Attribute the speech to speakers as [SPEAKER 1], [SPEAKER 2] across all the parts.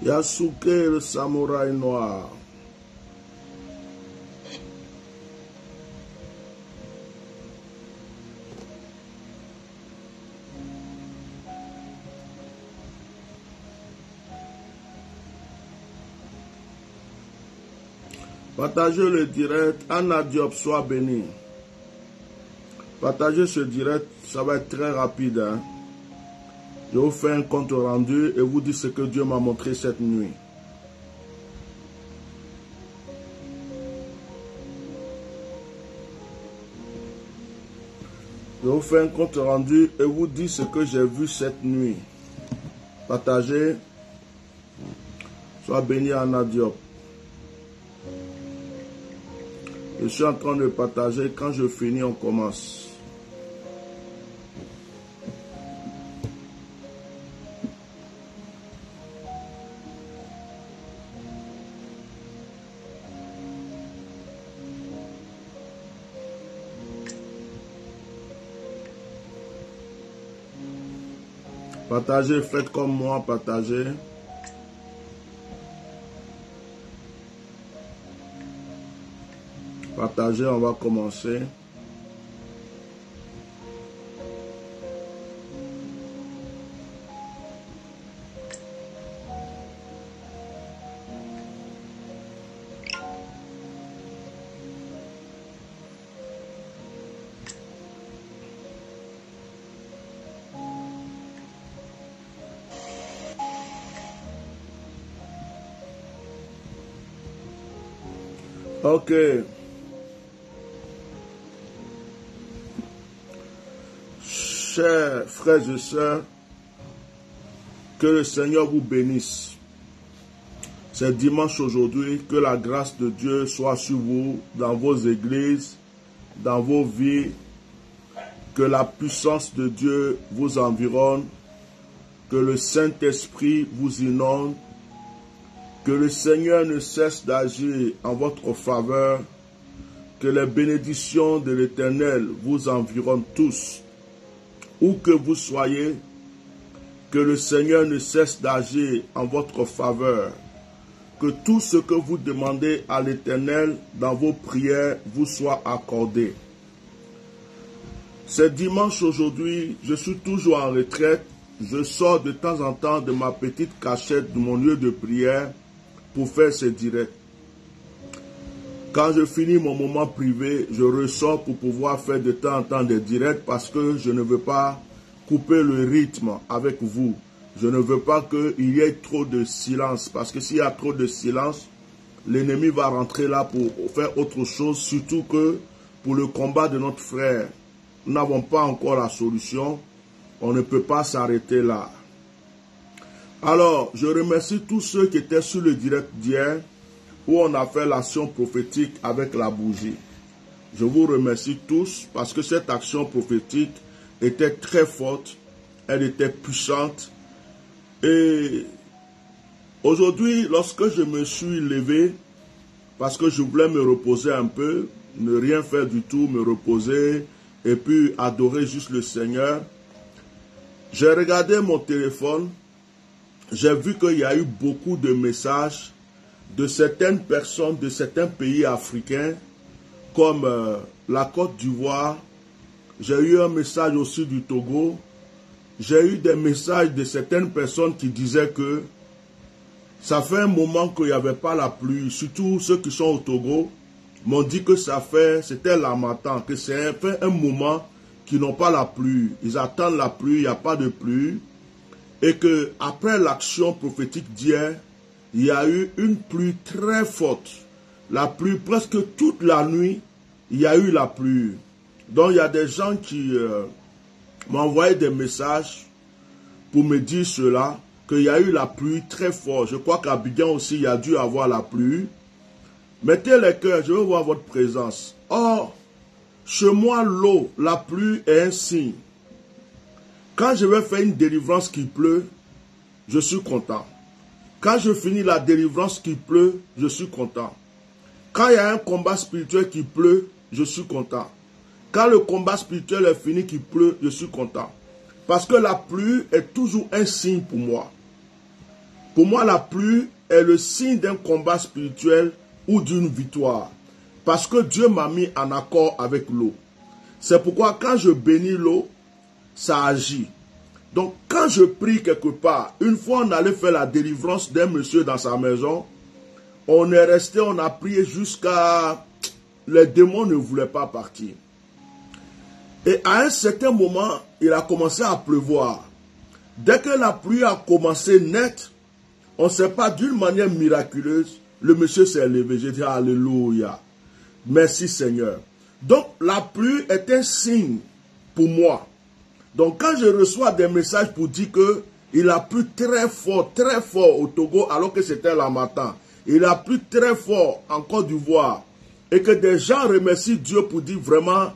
[SPEAKER 1] Yasuke le samouraï noir. Partagez le direct. Anna Diop, sois béni. Partagez ce direct, ça va être très rapide. Hein? Je vous fais un compte rendu et vous dites ce que Dieu m'a montré cette nuit. Je vous fais un compte rendu et vous dites ce que j'ai vu cette nuit. Partagez. Sois béni Anna Diop. Je suis en train de partager. Quand je finis, on commence. Partagez, faites comme moi, partagez. Partagez, on va commencer. Ok. Chers frères et sœurs, que le Seigneur vous bénisse. C'est dimanche aujourd'hui, que la grâce de Dieu soit sur vous, dans vos églises, dans vos vies, que la puissance de Dieu vous environne, que le Saint-Esprit vous inonde, que le Seigneur ne cesse d'agir en votre faveur, que les bénédictions de l'Éternel vous environnent tous, où que vous soyez, que le Seigneur ne cesse d'agir en votre faveur, que tout ce que vous demandez à l'Éternel dans vos prières vous soit accordé. C'est dimanche aujourd'hui, je suis toujours en retraite, je sors de temps en temps de ma petite cachette de mon lieu de prière pour faire ce direct. Quand je finis mon moment privé, je ressors pour pouvoir faire de temps en temps des directs parce que je ne veux pas couper le rythme avec vous. Je ne veux pas qu'il y ait trop de silence parce que s'il y a trop de silence, l'ennemi va rentrer là pour faire autre chose, surtout que pour le combat de notre frère, nous n'avons pas encore la solution. On ne peut pas s'arrêter là. Alors, je remercie tous ceux qui étaient sur le direct d'hier, où on a fait l'action prophétique avec la bougie. Je vous remercie tous parce que cette action prophétique était très forte, elle était puissante. Et aujourd'hui, lorsque je me suis levé, parce que je voulais me reposer un peu, ne rien faire du tout, me reposer et puis adorer juste le Seigneur, j'ai regardé mon téléphone, j'ai vu qu'il y a eu beaucoup de messages de certaines personnes de certains pays africains, comme la Côte d'Ivoire. J'ai eu un message aussi du Togo. J'ai eu des messages de certaines personnes qui disaient que ça fait un moment qu'il n'y avait pas la pluie, surtout ceux qui sont au Togo m'ont dit que c'était l'harmattan, que c'est fait un moment qu'ils n'ont pas la pluie. Ils attendent la pluie, il n'y a pas de pluie. Et que après l'action prophétique d'hier, il y a eu une pluie très forte. La pluie, presque toute la nuit, il y a eu la pluie. Donc il y a des gens qui m'ont envoyé des messages pour me dire cela, qu'il y a eu la pluie très forte. Je crois qu'à Abidjan aussi, il y a dû avoir la pluie. Mettez les cœurs, je veux voir votre présence. Or, chez moi, l'eau, la pluie est un signe. Quand je vais faire une délivrance qui pleut, je suis content. Quand je finis la délivrance qui pleut, je suis content. Quand il y a un combat spirituel qui pleut, je suis content. Quand le combat spirituel est fini qui pleut, je suis content. Parce que la pluie est toujours un signe pour moi. Pour moi, la pluie est le signe d'un combat spirituel ou d'une victoire. Parce que Dieu m'a mis en accord avec l'eau. C'est pourquoi quand je bénis l'eau, ça agit. Donc quand je prie quelque part, une fois on allait faire la délivrance d'un monsieur dans sa maison, on est resté, on a prié jusqu'à... Les démons ne voulaient pas partir. Et à un certain moment, il a commencé à pleuvoir. Dès que la pluie a commencé net, on ne sait pas, d'une manière miraculeuse, le monsieur s'est levé. J'ai dit Alléluia. Merci Seigneur. Donc la pluie est un signe pour moi. Donc quand je reçois des messages pour dire que il a plu très fort au Togo alors que c'était la matin. Il a plu très fort en Côte d'Ivoire. Et que des gens remercient Dieu pour dire vraiment,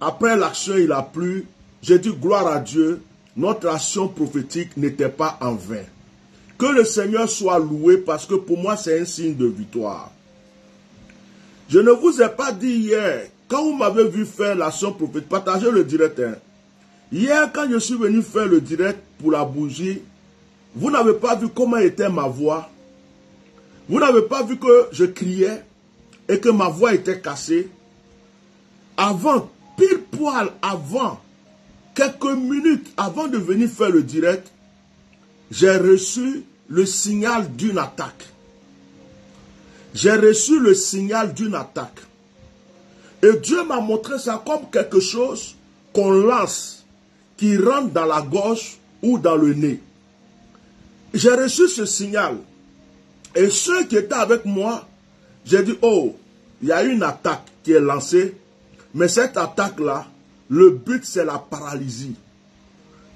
[SPEAKER 1] après l'action il a plu. J'ai dit gloire à Dieu, notre action prophétique n'était pas en vain. Que le Seigneur soit loué parce que pour moi c'est un signe de victoire. Je ne vous ai pas dit hier, quand vous m'avez vu faire l'action prophétique, partagez le direct. Hier, quand je suis venu faire le direct pour la bougie, vous n'avez pas vu comment était ma voix. Vous n'avez pas vu que je criais et que ma voix était cassée. Avant, pile poil avant, quelques minutes avant de venir faire le direct, j'ai reçu le signal d'une attaque. J'ai reçu le signal d'une attaque. Et Dieu m'a montré ça comme quelque chose qu'on lance, qui rentre dans la gorge ou dans le nez. J'ai reçu ce signal. Et ceux qui étaient avec moi, j'ai dit, oh, il y a une attaque qui est lancée. Mais cette attaque-là, le but c'est la paralysie.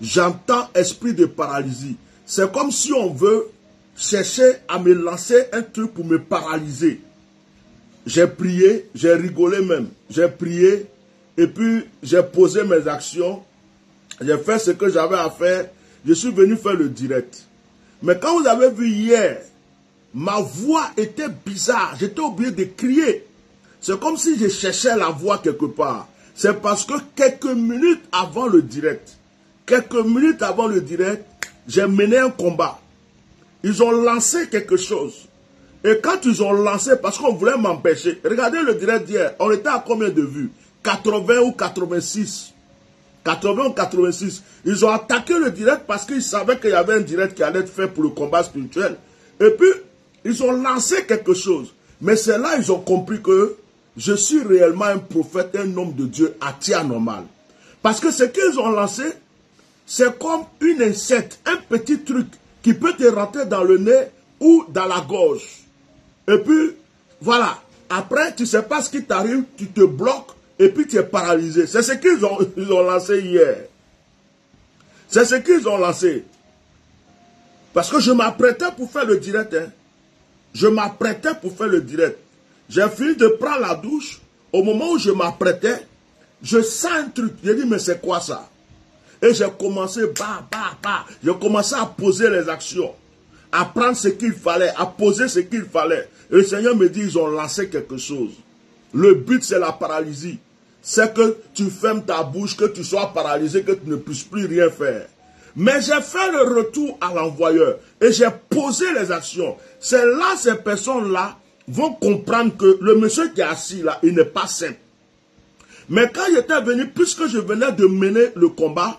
[SPEAKER 1] J'entends esprit de paralysie. C'est comme si on veut chercher à me lancer un truc pour me paralyser. J'ai prié, j'ai rigolé même. J'ai prié et puis j'ai posé mes actions. J'ai fait ce que j'avais à faire. Je suis venu faire le direct. Mais quand vous avez vu hier, ma voix était bizarre. J'étais obligé de crier. C'est comme si je cherchais la voix quelque part. C'est parce que quelques minutes avant le direct, j'ai mené un combat. Ils ont lancé quelque chose. Et quand ils ont lancé, parce qu'on voulait m'empêcher, regardez le direct d'hier, on était à combien de vues? 80 ou 86. 80 ou 86. Ils ont attaqué le direct parce qu'ils savaient qu'il y avait un direct qui allait être fait pour le combat spirituel. Et puis, ils ont lancé quelque chose. Mais c'est là ils ont compris que je suis réellement un prophète, un homme de Dieu à tia normal. Parce que ce qu'ils ont lancé, c'est comme une insecte, un petit truc qui peut te rentrer dans le nez ou dans la gorge. Et puis, voilà. Après, tu ne sais pas ce qui t'arrive, tu te bloques et puis tu es paralysé. C'est ce qu'ils ont lancé hier. C'est ce qu'ils ont lancé. Parce que je m'apprêtais pour faire le direct. Je m'apprêtais pour faire le direct. J'ai fini de prendre la douche. Au moment où je m'apprêtais, je sens un truc. J'ai dit, mais c'est quoi ça? Et j'ai commencé, j'ai commencé à poser les actions, à prendre ce qu'il fallait, à poser ce qu'il fallait. Et le Seigneur me dit, ils ont lancé quelque chose. Le but, c'est la paralysie. C'est que tu fermes ta bouche, que tu sois paralysé, que tu ne puisses plus rien faire. Mais j'ai fait le retour à l'envoyeur et j'ai posé les actions. C'est là, ces personnes-là vont comprendre que le monsieur qui est assis là, il n'est pas simple. Mais quand j'étais venu, puisque je venais de mener le combat,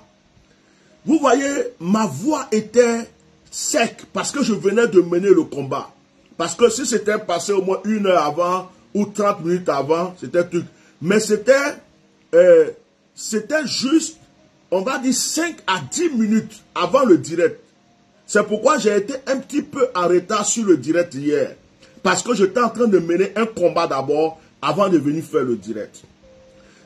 [SPEAKER 1] vous voyez, ma voix était sec parce que je venais de mener le combat. Parce que si c'était passé au moins 1 heure avant ou 30 minutes avant, c'était truc. Mais c'était juste, on va dire 5 à 10 minutes avant le direct. C'est pourquoi j'ai été un petit peu en retard sur le direct hier. Parce que j'étais en train de mener un combat d'abord avant de venir faire le direct.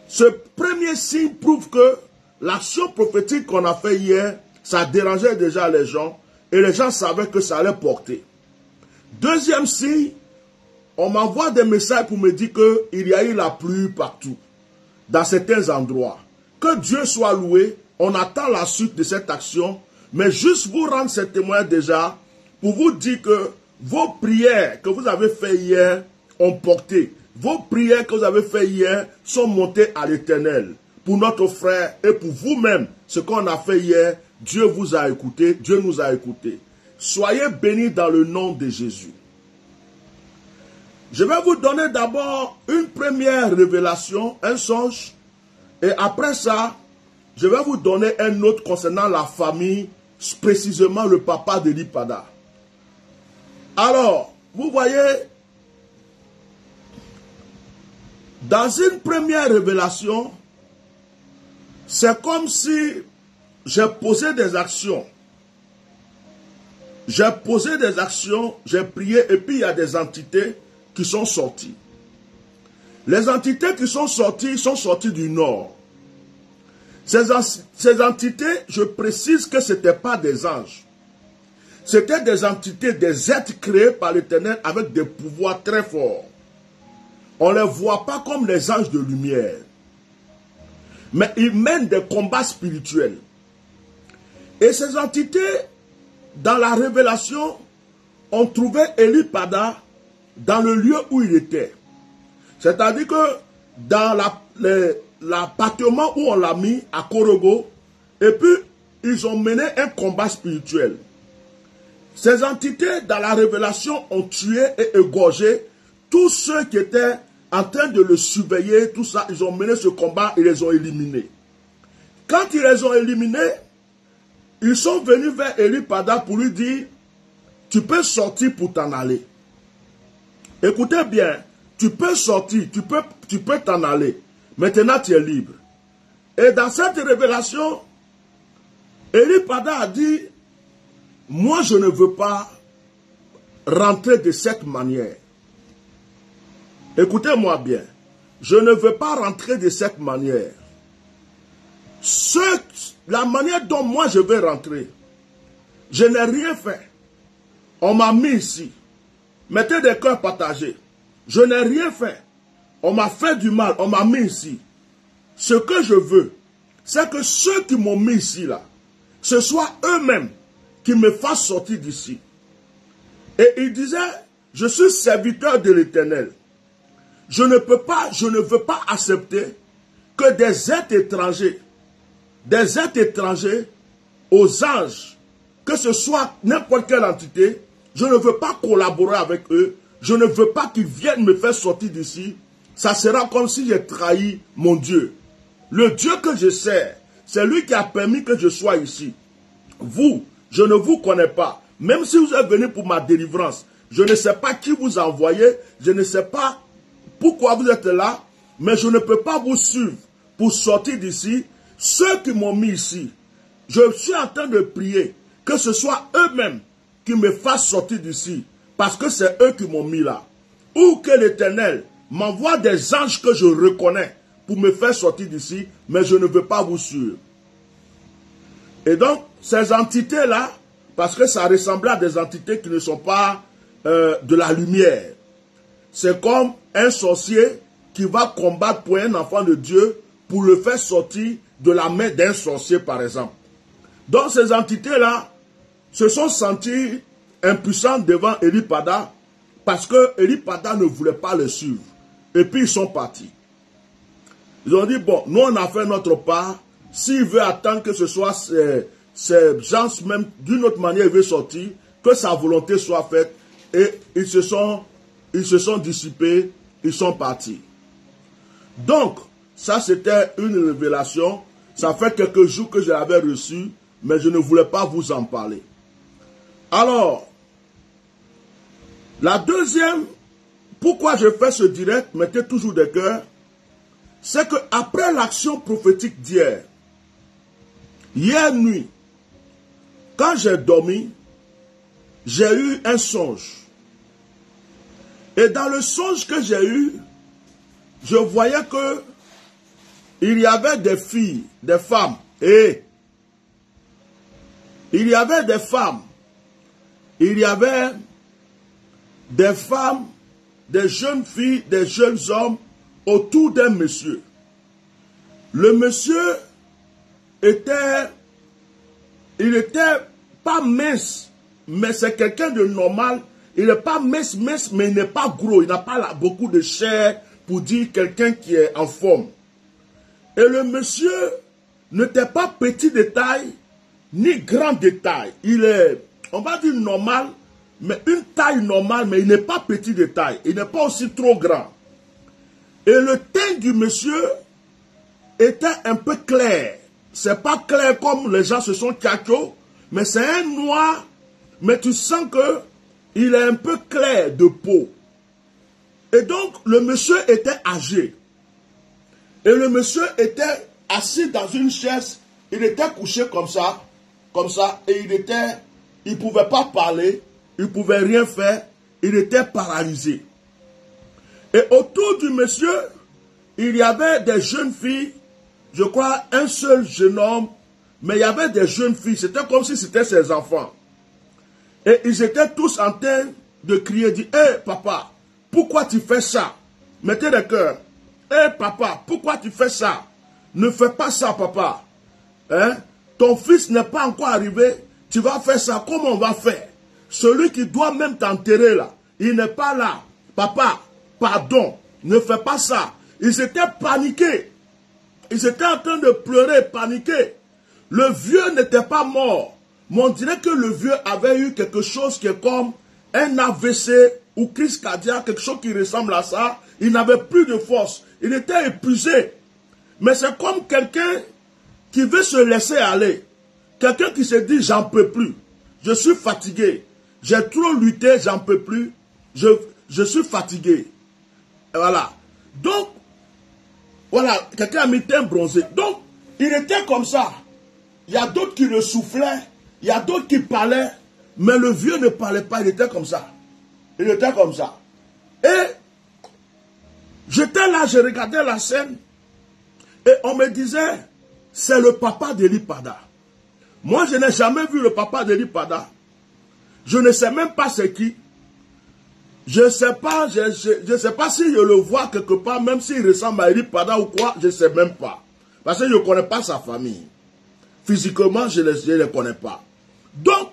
[SPEAKER 1] Ce premier signe prouve que l'action prophétique qu'on a fait hier, ça dérangeait déjà les gens et les gens savaient que ça allait porter. Deuxième signe, on m'envoie des messages pour me dire qu'il y a eu la pluie partout, dans certains endroits. Que Dieu soit loué, on attend la suite de cette action, mais juste vous rendre ce témoignage déjà pour vous dire que vos prières que vous avez fait hier ont porté. Vos prières que vous avez fait hier sont montées à l'Éternel. Pour notre frère et pour vous-même, ce qu'on a fait hier, Dieu vous a écouté, Dieu nous a écouté. Soyez bénis dans le nom de Jésus. Je vais vous donner d'abord une première révélation, un songe, et après ça, je vais vous donner un autre concernant la famille, précisément le papa d'Eli Pada. Alors, vous voyez, dans une première révélation, c'est comme si j'ai posé des actions. J'ai posé des actions, j'ai prié, et puis il y a des entités qui sont sorties. Les entités qui sont sorties du nord. Ces entités, je précise que ce n'étaient pas des anges. C'était des entités, des êtres créés par l'Éternel avec des pouvoirs très forts. On ne les voit pas comme les anges de lumière. Mais ils mènent des combats spirituels. Et ces entités, dans la révélation, ont trouvé Eli Pada dans le lieu où il était. C'est-à-dire que dans l'appartement où on l'a mis à Korogo, et puis ils ont mené un combat spirituel. Ces entités, dans la révélation, ont tué et égorgé tous ceux qui étaient en train de le surveiller, tout ça. Ils ont mené ce combat et les ont éliminés. Quand ils les ont éliminés, ils sont venus vers Eli Pada pour lui dire, tu peux sortir pour t'en aller. Écoutez bien, tu peux sortir, tu peux t'en aller. Maintenant, tu es libre. Et dans cette révélation, Eli Pada a dit, moi, je ne veux pas rentrer de cette manière. Écoutez-moi bien. Je ne veux pas rentrer de cette manière. La manière dont moi je vais rentrer, je n'ai rien fait. On m'a mis ici. Mettez des cœurs partagés. Je n'ai rien fait. On m'a fait du mal. On m'a mis ici. Ce que je veux, c'est que ceux qui m'ont mis ici, là, ce soit eux-mêmes qui me fassent sortir d'ici. Et il disait, je suis serviteur de l'Éternel. Je ne veux pas accepter que des êtres étrangers aux anges, que ce soit n'importe quelle entité, je ne veux pas collaborer avec eux, je ne veux pas qu'ils viennent me faire sortir d'ici. Ça sera comme si j'ai trahi mon Dieu. Le Dieu que je sers, c'est lui qui a permis que je sois ici. Vous, je ne vous connais pas. Même si vous êtes venu pour ma délivrance, je ne sais pas qui vous a envoyé, je ne sais pas pourquoi vous êtes là, mais je ne peux pas vous suivre pour sortir d'ici. Ceux qui m'ont mis ici, je suis en train de prier que ce soit eux-mêmes qui me fassent sortir d'ici, parce que c'est eux qui m'ont mis là. Ou que l'Éternel m'envoie des anges que je reconnais pour me faire sortir d'ici, mais je ne veux pas vous suivre. Et donc, ces entités-là, parce que ça ressemble à des entités qui ne sont pas de la lumière. C'est comme un sorcier qui va combattre pour un enfant de Dieu pour le faire sortir de la main d'un sorcier, par exemple. Donc, ces entités-là se sont senties impuissantes devant Eli Pada parce que Eli Pada ne voulait pas le suivre. Et puis, ils sont partis. Ils ont dit, bon, nous, on a fait notre part. S'il veut attendre que ce soit ces gens, même d'une autre manière, il veut sortir, que sa volonté soit faite. Et ils se sont dissipés, ils sont partis. Donc, ça c'était une révélation. Ça fait quelques jours que je l'avais reçu, mais je ne voulais pas vous en parler. Alors, la deuxième, pourquoi je fais ce direct, mettez toujours des cœurs, c'est que après l'action prophétique d'hier, hier nuit, quand j'ai dormi, j'ai eu un songe. Et dans le songe que j'ai eu, je voyais que il y avait des filles, des femmes, et il y avait des femmes, il y avait des femmes, des jeunes filles, des jeunes hommes autour d'un monsieur. Le monsieur était pas mince, mais c'est quelqu'un de normal. Il n'est pas mince, mais il n'est pas gros. Il n'a pas beaucoup de chair pour dire quelqu'un qui est en forme. Et le monsieur n'était pas petit de taille, ni grand de taille. Il est on va dire normal, mais une taille normale, mais il n'est pas petit de taille. Il n'est pas aussi trop grand. Et le teint du monsieur était un peu clair. C'est pas clair comme les gens se sont tchachos, mais c'est un noir, mais tu sens que il est un peu clair de peau. Et donc, le monsieur était âgé. Et le monsieur était assis dans une chaise. Il était couché comme ça, et il ne pouvait pas parler, il ne pouvait rien faire, il était paralysé. Et autour du monsieur, il y avait des jeunes filles, je crois un seul jeune homme, mais il y avait des jeunes filles, c'était comme si c'était ses enfants. Et ils étaient tous en train de crier, dire, hé papa, pourquoi tu fais ça? Mettez le cœur. Hé papa, pourquoi tu fais ça? Ne fais pas ça papa. Hein? Ton fils n'est pas encore arrivé, tu vas faire ça, comment on va faire? Celui qui doit même t'enterrer là, il n'est pas là. Papa, pardon, ne fais pas ça. Ils étaient paniqués. Ils étaient en train de pleurer, paniquer. Le vieux n'était pas mort. Mais on dirait que le vieux avait eu quelque chose qui est comme un AVC ou crise cardiaque, quelque chose qui ressemble à ça. Il n'avait plus de force. Il était épuisé. Mais c'est comme quelqu'un qui veut se laisser aller. Quelqu'un qui se dit, j'en peux plus. Je suis fatigué. J'ai trop lutté, j'en peux plus. Je suis fatigué. Et voilà. Donc, voilà, quelqu'un a mis teint bronzé. Donc, il était comme ça. Il y a d'autres qui le soufflaient. Il y a d'autres qui parlaient. Mais le vieux ne parlait pas. Il était comme ça. Il était comme ça. Et j'étais là, je regardais la scène. Et on me disait, c'est le papa d'Eli Pada. Moi, je n'ai jamais vu le papa d'Eli Pada. Je ne sais même pas c'est qui. Je ne sais pas, je sais pas si je le vois quelque part, même s'il ressemble à Eli Pada ou quoi, je ne sais même pas. Parce que je ne connais pas sa famille. Physiquement, je ne les connais pas. Donc,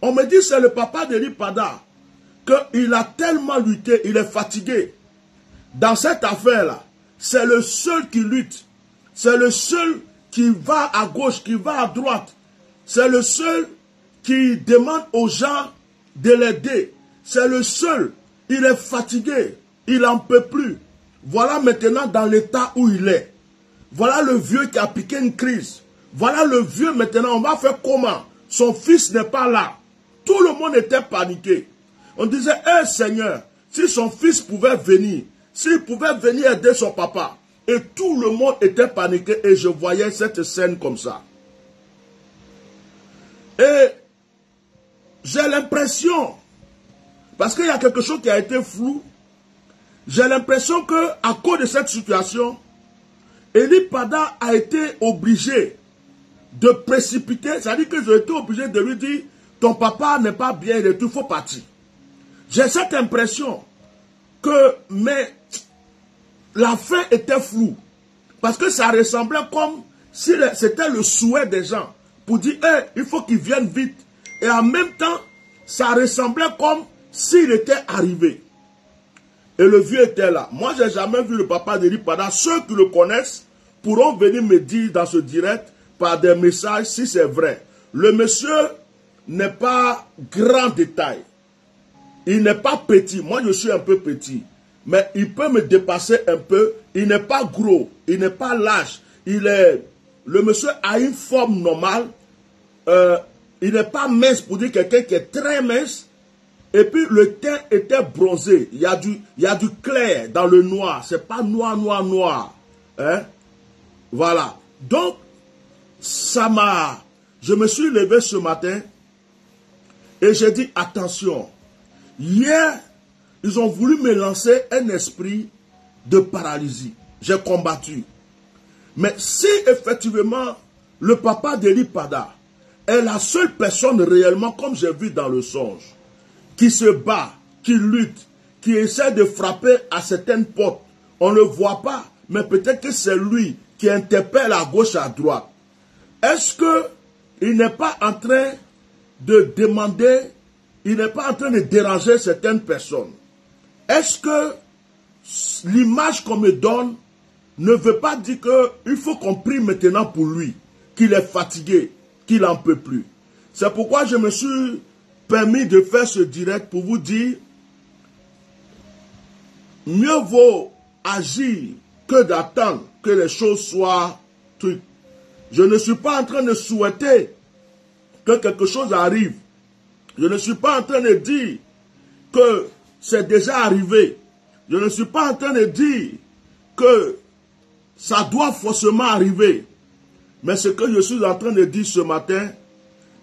[SPEAKER 1] on me dit c'est le papa d'Eli Pada, qu'il a tellement lutté, il est fatigué. Dans cette affaire-là, c'est le seul qui lutte. C'est le seul qui va à gauche, qui va à droite. C'est le seul qui demande aux gens de l'aider. C'est le seul. Il est fatigué. Il n'en peut plus. Voilà maintenant dans l'état où il est. Voilà le vieux qui a piqué une crise. Voilà le vieux maintenant. On va faire comment? Son fils n'est pas là. Tout le monde était paniqué. On disait, hé Seigneur, si son fils pouvait venir, s'il pouvait venir aider son papa. Et tout le monde était paniqué et je voyais cette scène comme ça. Et j'ai l'impression, parce qu'il y a quelque chose qui a été flou, j'ai l'impression qu'à cause de cette situation, Eli Pada a été obligé de précipiter, c'est-à-dire que j'ai été obligé de lui dire, ton papa n'est pas bien, il faut partir. J'ai cette impression que, mais la fin était floue, parce que ça ressemblait comme si c'était le souhait des gens, pour dire, hey, il faut qu'il vienne vite. Et en même temps, ça ressemblait comme s'il était arrivé. Et le vieux était là. Moi, je n'ai jamais vu le papa d'Eli Pada. Ceux qui le connaissent pourront venir me dire dans ce direct, par des messages, si c'est vrai. Le monsieur n'est pas grand de taille. Il n'est pas petit. Moi, je suis un peu petit. Mais il peut me dépasser un peu. Il n'est pas gros. Il n'est pas large. Le monsieur a une forme normale. Il n'est pas mince pour dire quelqu'un qui est très mince. Et puis le teint était bronzé. Il y a du clair dans le noir. C'est pas noir, noir, noir. Hein? Voilà. Donc, je me suis levé ce matin et j'ai dit attention. Hier, ils ont voulu me lancer un esprit de paralysie. J'ai combattu. Mais si effectivement le papa d'Eli Pada est la seule personne réellement, comme j'ai vu dans le songe, qui se bat, qui lutte, qui essaie de frapper à certaines portes, on ne le voit pas, mais peut-être que c'est lui qui interpelle à gauche, à droite. Est-ce qu'il n'est pas en train de demander, il n'est pas en train de déranger certaines personnes? Est-ce que l'image qu'on me donne ne veut pas dire qu'il faut qu'on prie maintenant pour lui, qu'il est fatigué, qu'il n'en peut plus? C'est pourquoi je me suis permis de faire ce direct pour vous dire, mieux vaut agir que d'attendre que les choses soient trucs. Je ne suis pas en train de souhaiter que quelque chose arrive. Je ne suis pas en train de dire que c'est déjà arrivé. Je ne suis pas en train de dire que ça doit forcément arriver. Mais ce que je suis en train de dire ce matin,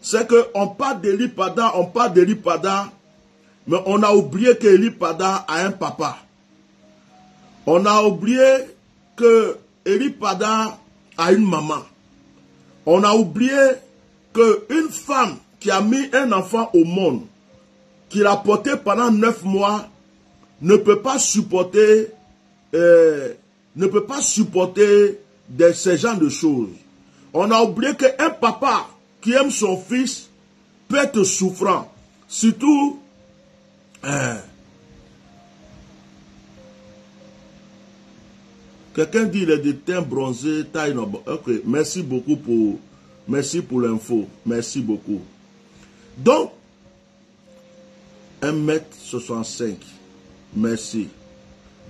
[SPEAKER 1] c'est qu'on parle d'Eli Pada, on parle d'Eli Pada, mais on a oublié qu'Eli Pada a un papa. On a oublié que Eli Pada a une maman. On a oublié qu'une femme qui a mis un enfant au monde, qui l'a porté pendant 9 mois, ne peut pas supporter, ces genres de choses. On a oublié qu'un papa qui aime son fils peut être souffrant. Surtout, quelqu'un dit il est de teint bronzé, taille noble. Ok, merci beaucoup pour l'info. Merci beaucoup. Donc, 1m65. Merci.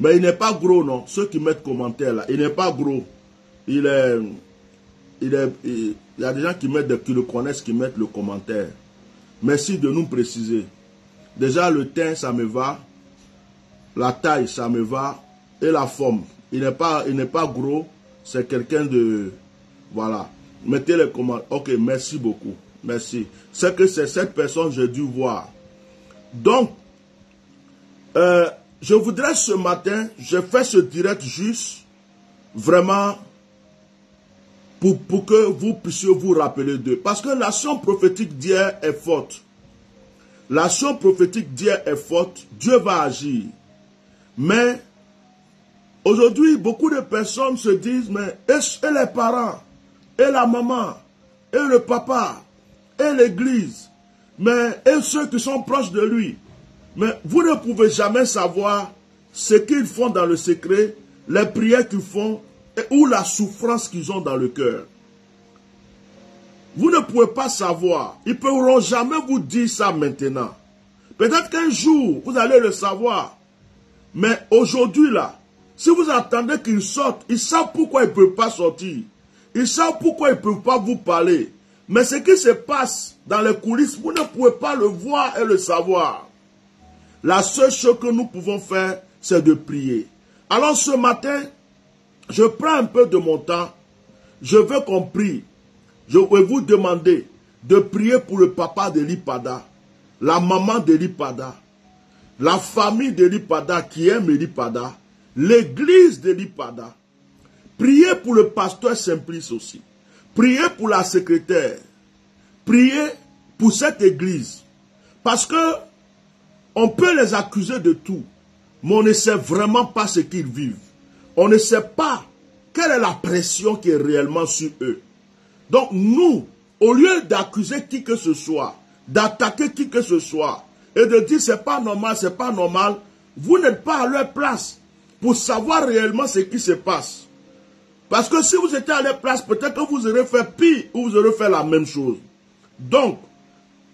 [SPEAKER 1] Mais il n'est pas gros, non? Ceux qui mettent commentaire là, il n'est pas gros. Il y a des gens qui le connaissent, qui mettent le commentaire. Merci de nous préciser. Déjà, le teint, ça me va. La taille, ça me va. Et la forme. Il n'est pas gros. C'est quelqu'un de... Voilà. Mettez les commentaires. Ok, merci beaucoup. Merci. C'est que c'est cette personne que j'ai dû voir. Donc, je voudrais ce matin, je fais ce direct juste, vraiment, pour que vous puissiez vous rappeler d'eux. Parce que l'action prophétique d'hier est forte. L'action prophétique d'hier est forte. Dieu va agir. Mais, aujourd'hui, beaucoup de personnes se disent, mais et les parents, et la maman, et le papa, et l'église, mais et ceux qui sont proches de lui. Mais vous ne pouvez jamais savoir ce qu'ils font dans le secret, les prières qu'ils font, ou la souffrance qu'ils ont dans le cœur. Vous ne pouvez pas savoir. Ils ne pourront jamais vous dire ça maintenant. Peut-être qu'un jour, vous allez le savoir. Mais aujourd'hui, là, si vous attendez qu'ils sortent, ils savent pourquoi ils ne peuvent pas sortir. Ils savent pourquoi ils ne peuvent pas vous parler. Mais ce qui se passe dans les coulisses, vous ne pouvez pas le voir et le savoir. La seule chose que nous pouvons faire, c'est de prier. Alors ce matin, je prends un peu de mon temps. Je veux qu'on prie. Je vais vous demander de prier pour le papa d'Eli Pada, la maman d'Eli Pada, la famille d'Eli Pada qui aime Eli Pada, l'église d'Eli Pada. Priez pour le pasteur Simplice aussi. Priez pour la secrétaire. Priez pour cette église. Parce que on peut les accuser de tout, mais on ne sait vraiment pas ce qu'ils vivent. On ne sait pas quelle est la pression qui est réellement sur eux. Donc nous, au lieu d'accuser qui que ce soit, d'attaquer qui que ce soit, et de dire c'est pas normal, vous n'êtes pas à leur place pour savoir réellement ce qui se passe. Parce que si vous étiez à leur place, peut-être que vous aurez fait pire ou vous aurez fait la même chose. Donc,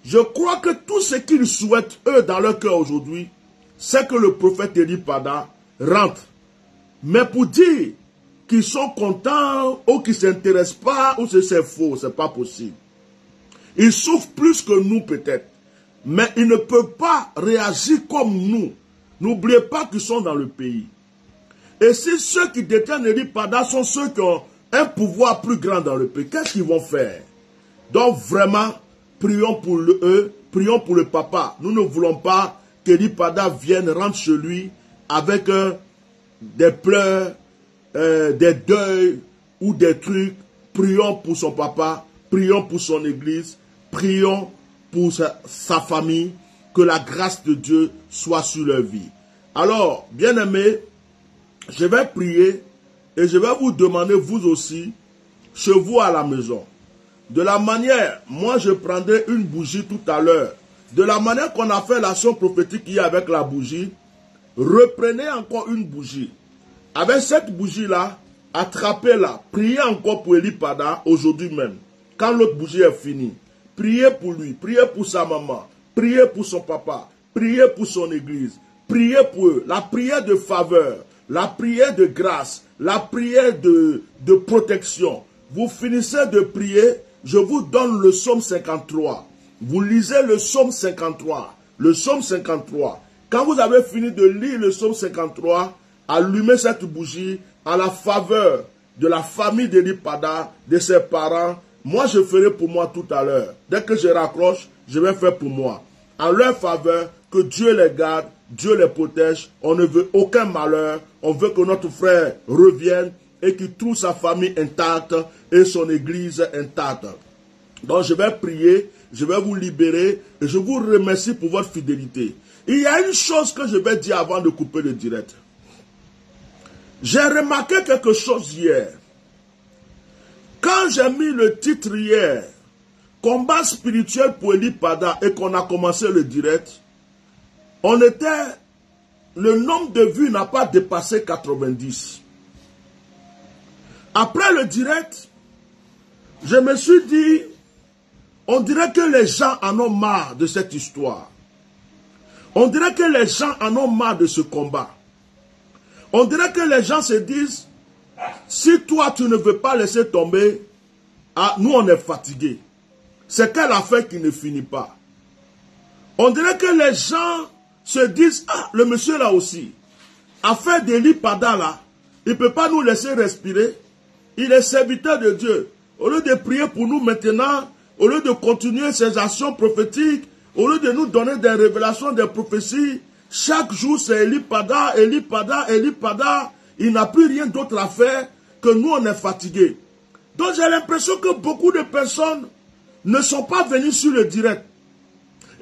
[SPEAKER 1] je crois que tout ce qu'ils souhaitent, eux, dans leur cœur aujourd'hui, c'est que le prophète Eli Pada rentre. Mais pour dire qu'ils sont contents ou qu'ils ne s'intéressent pas, ou c'est faux, c'est pas possible. Ils souffrent plus que nous peut-être. Mais ils ne peuvent pas réagir comme nous. N'oubliez pas qu'ils sont dans le pays. Et si ceux qui détiennent Eli Pada sont ceux qui ont un pouvoir plus grand dans le pays, qu'est-ce qu'ils vont faire? Donc vraiment, prions pour eux, prions pour le papa. Nous ne voulons pas qu'Eli Pada vienne, rentre chez lui avec des pleurs, des deuils ou des trucs. Prions pour son papa, prions pour son église, prions pour sa famille, que la grâce de Dieu soit sur leur vie. Alors, bien-aimés, je vais prier et je vais vous demander, vous aussi, chez vous à la maison, de la manière, moi je prendrai une bougie tout à l'heure, de la manière qu'on a fait l'action prophétique hier avec la bougie, reprenez encore une bougie. Avec cette bougie-là, attrapez-la, priez encore pour Eli Pada aujourd'hui même, quand l'autre bougie est finie. Priez pour lui, priez pour sa maman, priez pour son papa, priez pour son église, priez pour eux. La prière de faveur, la prière de grâce, la prière de protection. Vous finissez de prier, je vous donne le psaume 53. Vous lisez le psaume 53. Le psaume 53. Quand vous avez fini de lire le psaume 53, allumez cette bougie à la faveur de la famille d'Eli Pada, de ses parents. Moi, je ferai pour moi tout à l'heure. Dès que je raccroche, je vais faire pour moi. En leur faveur, que Dieu les garde, Dieu les protège. On ne veut aucun malheur. On veut que notre frère revienne et qu'il trouve sa famille intacte et son église intacte. Donc, je vais prier, je vais vous libérer et je vous remercie pour votre fidélité. Il y a une chose que je vais dire avant de couper le direct. J'ai remarqué quelque chose hier. Quand j'ai mis le titre hier, combat spirituel pour Eli Pada, et qu'on a commencé le direct, le nombre de vues n'a pas dépassé 90. Après le direct, je me suis dit, on dirait que les gens en ont marre de cette histoire. On dirait que les gens en ont marre de ce combat. On dirait que les gens se disent, si toi tu ne veux pas laisser tomber, nous on est fatigués. C'est quelle affaire qui ne finit pas. On dirait que les gens se disent, le monsieur là aussi, affaire d'Eli Pada là, il ne peut pas nous laisser respirer. Il est serviteur de Dieu. Au lieu de prier pour nous maintenant, au lieu de continuer ses actions prophétiques, au lieu de nous donner des révélations, des prophéties, chaque jour c'est Eli Pada, Eli Pada, Eli Pada. Il n'a plus rien d'autre à faire que nous on est fatigués. Donc j'ai l'impression que beaucoup de personnes ne sont pas venues sur le direct.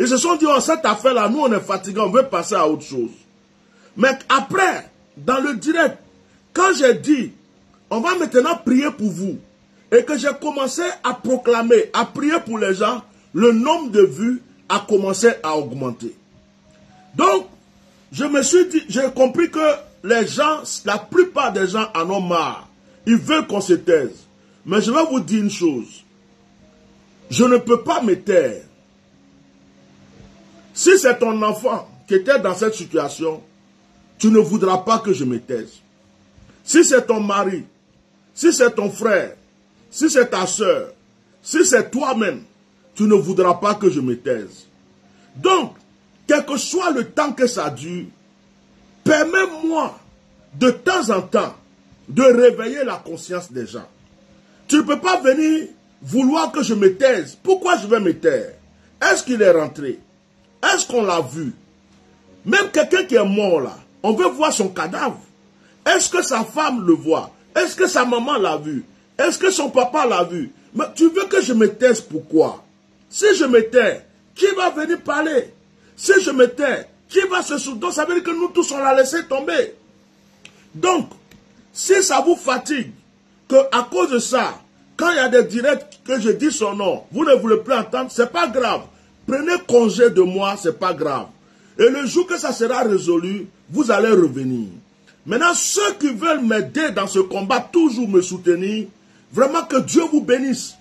[SPEAKER 1] Ils se sont dit, oh cette affaire-là, nous on est fatigués, on veut passer à autre chose. Mais après, dans le direct, quand j'ai dit, on va maintenant prier pour vous, et que j'ai commencé à proclamer, à prier pour les gens, le nombre de vues a commencé à augmenter. Donc, je me suis dit, j'ai compris que les gens, la plupart des gens en ont marre. Ils veulent qu'on se taise. Mais je vais vous dire une chose. Je ne peux pas me taire. Si c'est ton enfant qui était dans cette situation, tu ne voudras pas que je me taise. Si c'est ton mari, si c'est ton frère, si c'est ta soeur, si c'est toi-même, tu ne voudras pas que je me taise. Donc, quel que soit le temps que ça dure, permets-moi de temps en temps de réveiller la conscience des gens. Tu ne peux pas venir vouloir que je me taise. Pourquoi je vais me taire? Est-ce qu'il est rentré? Est-ce qu'on l'a vu? Même quelqu'un qui est mort là, on veut voir son cadavre. Est-ce que sa femme le voit? Est-ce que sa maman l'a vu? Est-ce que son papa l'a vu? Mais tu veux que je me taise pourquoi? Si je me tais, qui va venir parler? Si je me tais, qui va se soutenir? Ça veut dire que nous tous on l'a laissé tomber. Donc, si ça vous fatigue, qu'à cause de ça, quand il y a des directs que je dis son nom, vous ne voulez plus entendre, c'est pas grave. Prenez congé de moi, c'est pas grave. Et le jour que ça sera résolu, vous allez revenir. Maintenant, ceux qui veulent m'aider dans ce combat, toujours me soutenir, vraiment que Dieu vous bénisse.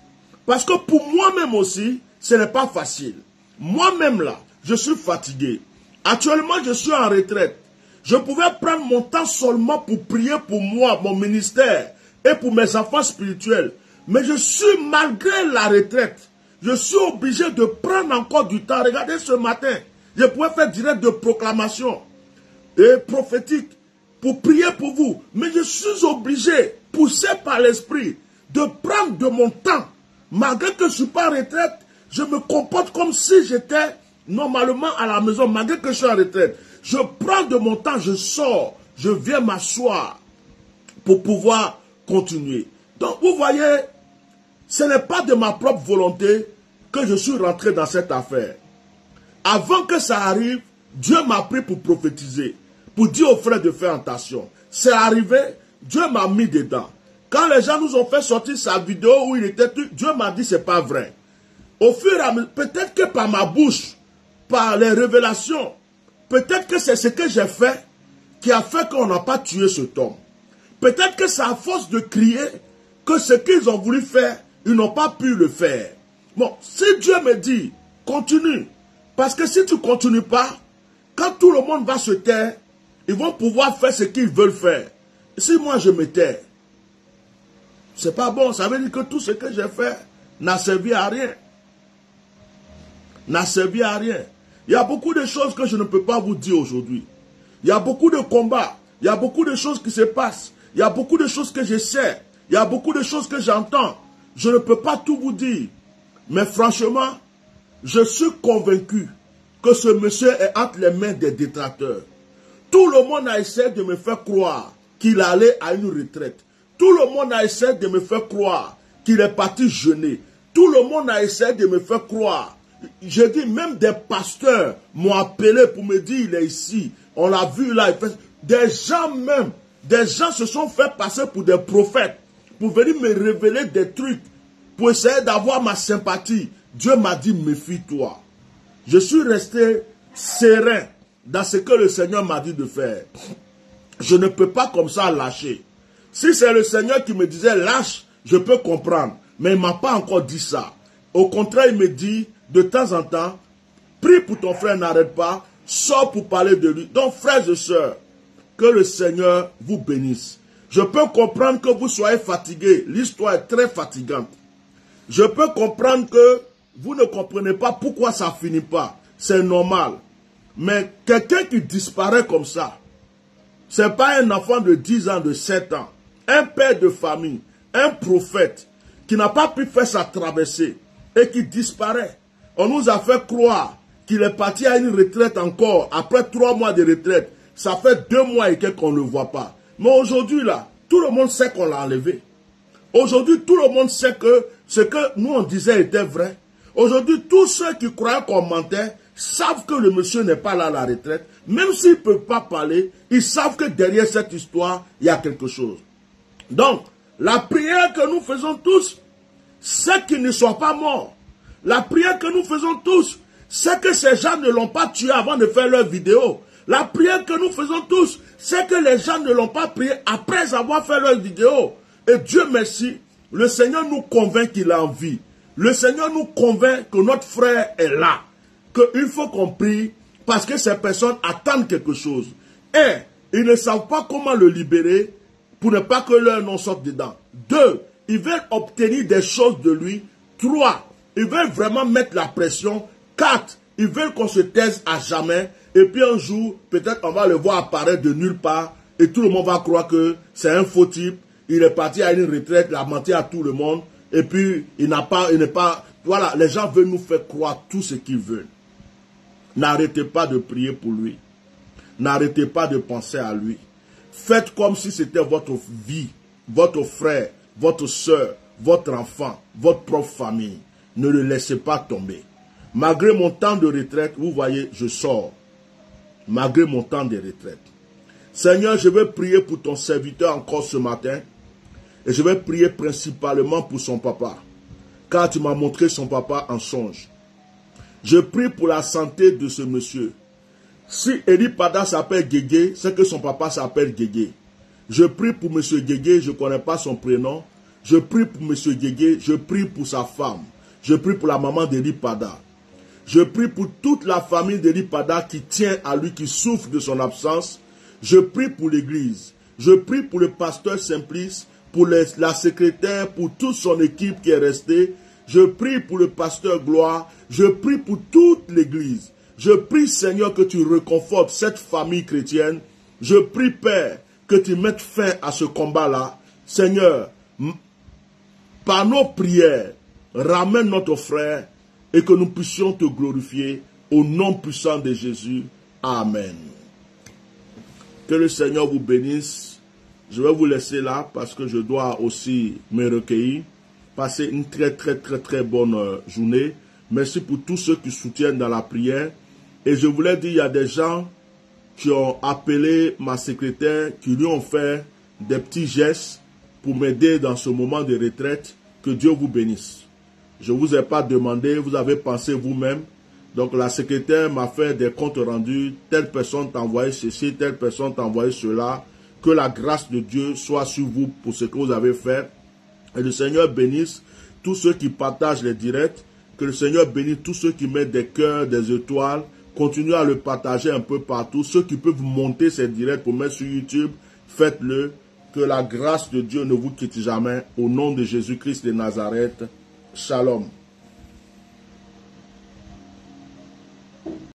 [SPEAKER 1] Parce que pour moi-même aussi, ce n'est pas facile. Moi-même là, je suis fatigué. Actuellement, je suis en retraite. Je pouvais prendre mon temps seulement pour prier pour moi, mon ministère, et pour mes enfants spirituels. Mais je suis, malgré la retraite, je suis obligé de prendre encore du temps. Regardez ce matin, je pouvais faire direct de proclamation et prophétique pour prier pour vous. Mais je suis obligé, poussé par l'esprit, de prendre de mon temps. Malgré que je ne suis pas en retraite, je me comporte comme si j'étais normalement à la maison. Malgré que je suis en retraite, je prends de mon temps, je sors, je viens m'asseoir pour pouvoir continuer. Donc vous voyez, ce n'est pas de ma propre volonté que je suis rentré dans cette affaire. Avant que ça arrive, Dieu m'a pris pour prophétiser, pour dire aux frères de faire attention. C'est arrivé, Dieu m'a mis dedans. Quand les gens nous ont fait sortir sa vidéo où il était, Dieu m'a dit c'est pas vrai. Au fur et à mesure, peut-être que par ma bouche, par les révélations, peut-être que c'est ce que j'ai fait qui a fait qu'on n'a pas tué cet homme. Peut-être que c'est à force de crier que ce qu'ils ont voulu faire, ils n'ont pas pu le faire. Bon, si Dieu me dit, continue, Parce que si tu ne continues pas, quand tout le monde va se taire, ils vont pouvoir faire ce qu'ils veulent faire. Si moi je me tais, c'est pas bon. Ça veut dire que tout ce que j'ai fait n'a servi à rien. N'a servi à rien. Il y a beaucoup de choses que je ne peux pas vous dire aujourd'hui. Il y a beaucoup de combats. Il y a beaucoup de choses qui se passent. Il y a beaucoup de choses que je sais. Il y a beaucoup de choses que j'entends. Je ne peux pas tout vous dire. Mais franchement, je suis convaincu que ce monsieur est entre les mains des détracteurs. Tout le monde a essayé de me faire croire qu'il allait à une retraite. Tout le monde a essayé de me faire croire qu'il est parti jeûner. Tout le monde a essayé de me faire croire. Je dis, même des pasteurs m'ont appelé pour me dire, il est ici. On l'a vu là. Des gens se sont fait passer pour des prophètes, pour venir me révéler des trucs, pour essayer d'avoir ma sympathie. Dieu m'a dit, méfie-toi. Je suis resté serein dans ce que le Seigneur m'a dit de faire. Je ne peux pas comme ça lâcher. Si c'est le Seigneur qui me disait lâche, je peux comprendre. Mais il ne m'a pas encore dit ça. Au contraire, il me dit de temps en temps, prie pour ton frère, n'arrête pas, sors pour parler de lui. Donc frères et sœurs, que le Seigneur vous bénisse. Je peux comprendre que vous soyez fatigués. L'histoire est très fatigante. Je peux comprendre que vous ne comprenez pas pourquoi ça ne finit pas. C'est normal. Mais quelqu'un qui disparaît comme ça, ce n'est pas un enfant de 10 ans, de 7 ans. Un père de famille, un prophète qui n'a pas pu faire sa traversée et qui disparaît. On nous a fait croire qu'il est parti à une retraite encore, après 3 mois de retraite. Ça fait 2 mois et qu'on ne le voit pas. Mais aujourd'hui, là, tout le monde sait qu'on l'a enlevé. Aujourd'hui, tout le monde sait que ce que nous on disait était vrai. Aujourd'hui, tous ceux qui croyaient qu'on mentait savent que le monsieur n'est pas là à la retraite. Même s'ils ne peuvent pas parler, ils savent que derrière cette histoire, il y a quelque chose. Donc, la prière que nous faisons tous, c'est qu'ils ne soient pas morts. La prière que nous faisons tous, c'est que ces gens ne l'ont pas tué avant de faire leur vidéo. La prière que nous faisons tous, c'est que les gens ne l'ont pas prié après avoir fait leur vidéo. Et Dieu merci, le Seigneur nous convainc qu'il a envie. Le Seigneur nous convainc que notre frère est là. Qu'il faut qu'on prie parce que ces personnes attendent quelque chose. Et ils ne savent pas comment le libérer pour ne pas que leur nom sorte dedans. 2, ils veulent obtenir des choses de lui. 3, ils veulent vraiment mettre la pression. 4, ils veulent qu'on se taise à jamais. Et puis un jour, peut-être on va le voir apparaître de nulle part. Et tout le monde va croire que c'est un faux type. Il est parti à une retraite, il a menti à tout le monde. Et puis, il n'est pas... Voilà, les gens veulent nous faire croire tout ce qu'ils veulent. N'arrêtez pas de prier pour lui. N'arrêtez pas de penser à lui. Faites comme si c'était votre vie, votre frère, votre soeur, votre enfant, votre propre famille. Ne le laissez pas tomber. Malgré mon temps de retraite, vous voyez, je sors. Malgré mon temps de retraite. Seigneur, je vais prier pour ton serviteur encore ce matin. Et je vais prier principalement pour son papa. Car tu m'as montré son papa en songe. Je prie pour la santé de ce monsieur. Si Eli Pada s'appelle Guégué, c'est que son papa s'appelle Guégué. Je prie pour monsieur Guégué, je ne connais pas son prénom. Je prie pour monsieur Guégué, je prie pour sa femme. Je prie pour la maman d'Eli Pada. Je prie pour toute la famille d'Eli Pada qui tient à lui, qui souffre de son absence. Je prie pour l'église. Je prie pour le pasteur Simplice, pour la secrétaire, pour toute son équipe qui est restée. Je prie pour le pasteur Gloire. Je prie pour toute l'église. Je prie, Seigneur, que tu réconfortes cette famille chrétienne. Je prie, Père, que tu mettes fin à ce combat-là. Seigneur, par nos prières, ramène notre frère et que nous puissions te glorifier au nom puissant de Jésus. Amen. Que le Seigneur vous bénisse. Je vais vous laisser là parce que je dois aussi me recueillir. Passez une très bonne journée. Merci pour tous ceux qui soutiennent dans la prière. Et je voulais dire, il y a des gens qui ont appelé ma secrétaire, qui lui ont fait des petits gestes pour m'aider dans ce moment de retraite. Que Dieu vous bénisse. Je ne vous ai pas demandé, vous avez pensé vous-même. Donc la secrétaire m'a fait des comptes rendus. Telle personne t'a envoyé ceci, telle personne t'a envoyé cela. Que la grâce de Dieu soit sur vous pour ce que vous avez fait. Et le Seigneur bénisse tous ceux qui partagent les directs. Que le Seigneur bénisse tous ceux qui mettent des cœurs, des étoiles. Continuez à le partager un peu partout. Ceux qui peuvent monter ces directs pour mettre sur YouTube, faites-le. Que la grâce de Dieu ne vous quitte jamais. Au nom de Jésus-Christ de Nazareth. Shalom.